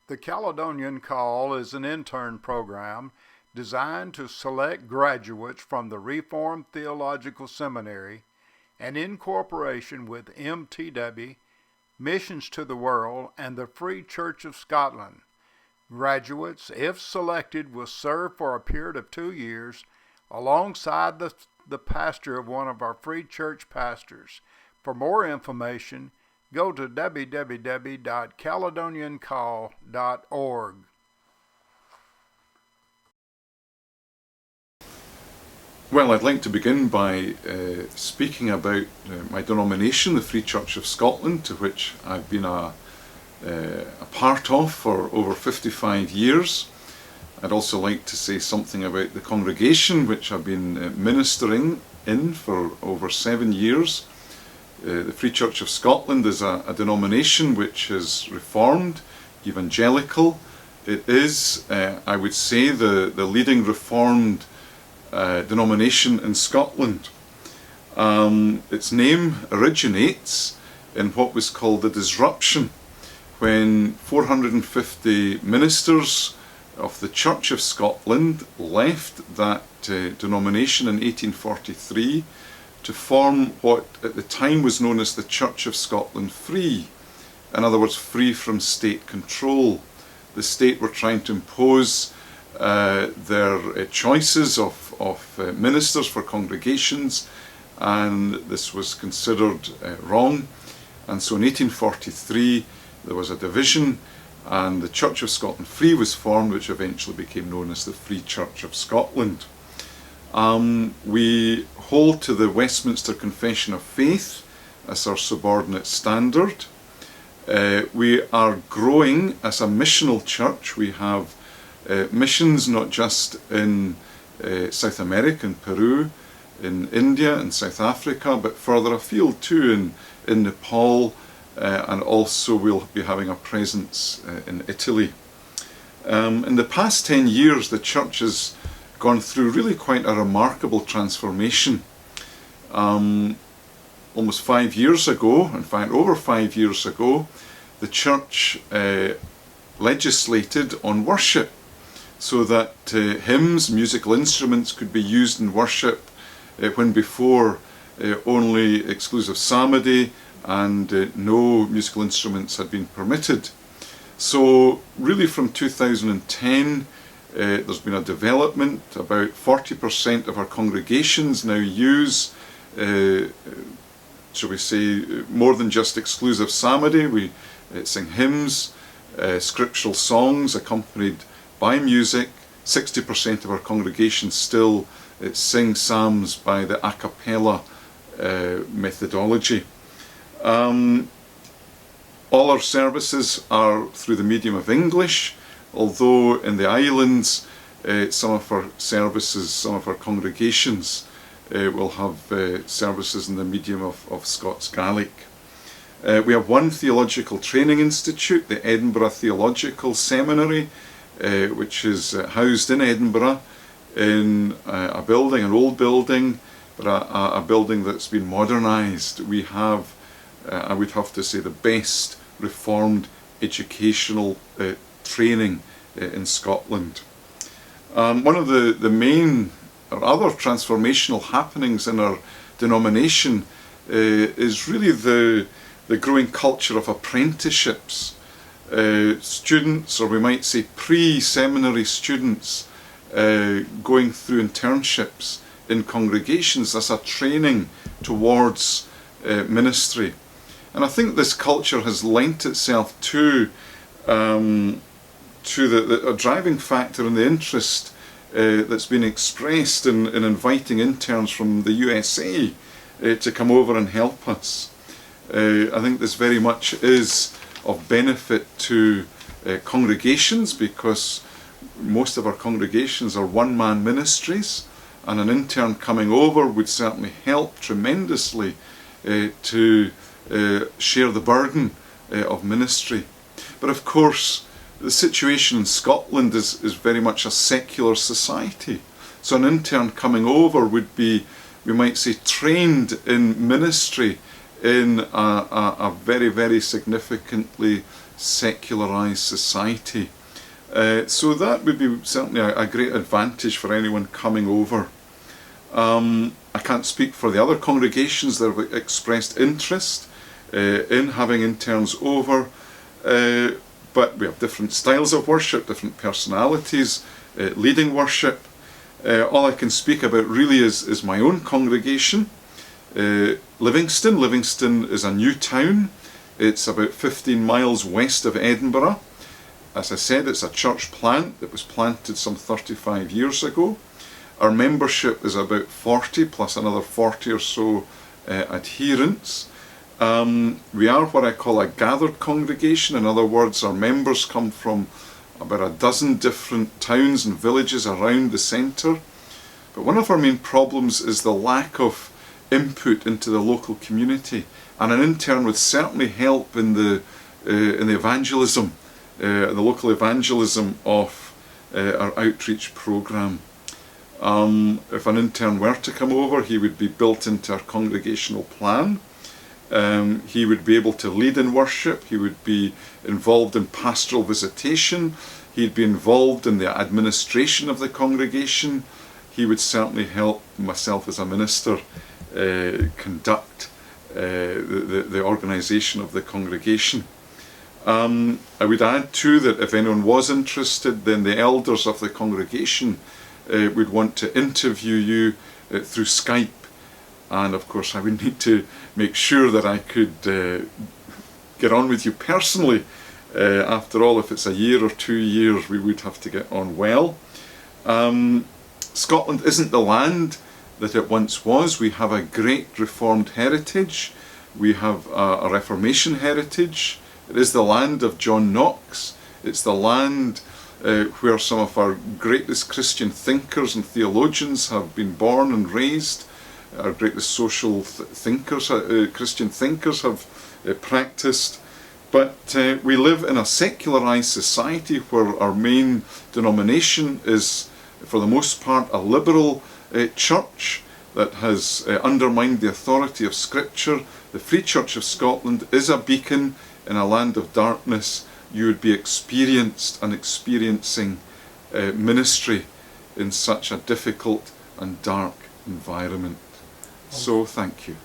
The Caledonian Call is an intern program designed to select graduates from the Reformed Theological Seminary and in cooperation with MTW, Missions to the World, and the Free Church of Scotland. Graduates, if selected, will serve for a period of 2 years alongside the pastor of one of our Free Church pastors. For more information, go to www.caledoniancall.org. Well, I'd like to begin by speaking about my denomination, the Free Church of Scotland, to which I've been a part of for over 55 years. I'd also like to say something about the congregation which I've been ministering in for over 7 years. The Free Church of Scotland is a denomination which is Reformed, evangelical. It is, I would say, the leading Reformed denomination in Scotland. Its name originates in what was called the Disruption, when 450 ministers of the Church of Scotland left that denomination in 1843 to form what at the time was known as the Church of Scotland Free. In other words, free from state control. The state were trying to impose their choices of ministers for congregations, and this was considered wrong. And so in 1843 there was a division, and the Church of Scotland Free was formed, which eventually became known as the Free Church of Scotland. We hold to the Westminster Confession of Faith as our subordinate standard. We are growing as a missional church. We have missions not just in South America and Peru, in India and South Africa, but further afield too in Nepal, and also we'll be having a presence in Italy. In the past 10 years the church has gone through really quite a remarkable transformation. Almost 5 years ago, in fact over 5 years ago, the church legislated on worship, so that hymns, musical instruments could be used in worship when before only exclusive psalmody and no musical instruments had been permitted. So really from 2010 there's been a development. About 40% of our congregations now use, shall we say, more than just exclusive psalmody. We sing hymns, scriptural songs accompanied by music. 60% of our congregations still sing psalms by the a cappella methodology. All our services are through the medium of English, although in the islands some of our services, some of our congregations will have services in the medium of Scots Gaelic. We have one theological training institute, the Edinburgh Theological Seminary, which is housed in Edinburgh in a building, an old building, but a building that's been modernised. We have, I would have to say, the best Reformed educational training in Scotland. One of the main or other transformational happenings in our denomination is really the growing culture of apprenticeships. Students, or we might say pre-seminary students, going through internships in congregations as a training towards ministry. And I think this culture has lent itself to a driving factor in the interest that's been expressed in inviting interns from the USA to come over and help us. I think this very much is of benefit to congregations, because most of our congregations are one-man ministries, and an intern coming over would certainly help tremendously to share the burden of ministry. But of course the situation in Scotland is very much a secular society, so an intern coming over would be, we might say, trained in ministry in a very, very significantly secularised society. So that would be certainly a great advantage for anyone coming over. I can't speak for the other congregations that have expressed interest in having interns over, but we have different styles of worship, different personalities leading worship. All I can speak about really is my own congregation. Livingston. Livingston is a new town. It's about 15 miles west of Edinburgh. As I said, it's a church plant that was planted some 35 years ago. Our membership is about 40 plus another 40 or so adherents. We are what I call a gathered congregation. In other words, our members come from about a dozen different towns and villages around the centre. But one of our main problems is the lack of input into the local community, and an intern would certainly help in the evangelism, the local evangelism of our outreach programme. If an intern were to come over, he would be built into our congregational plan. He would be able to lead in worship. He would be involved in pastoral visitation. He'd be involved in the administration of the congregation. He would certainly help myself as a minister conduct the organisation of the congregation. I would add too that if anyone was interested, then the elders of the congregation would want to interview you through Skype, and of course I would need to make sure that I could get on with you personally. After all, if it's a year or 2 years, we would have to get on well. Scotland isn't the land that it once was. We have a great Reformed heritage. We have a Reformation heritage. It is the land of John Knox. It's the land where some of our greatest Christian thinkers and theologians have been born and raised. Our greatest social thinkers, Christian thinkers have practiced. But we live in a secularised society where our main denomination is, for the most part, a liberal church that has undermined the authority of Scripture. The Free Church of Scotland is a beacon in a land of darkness. You would be experienced and experiencing ministry in such a difficult and dark environment. So thank you.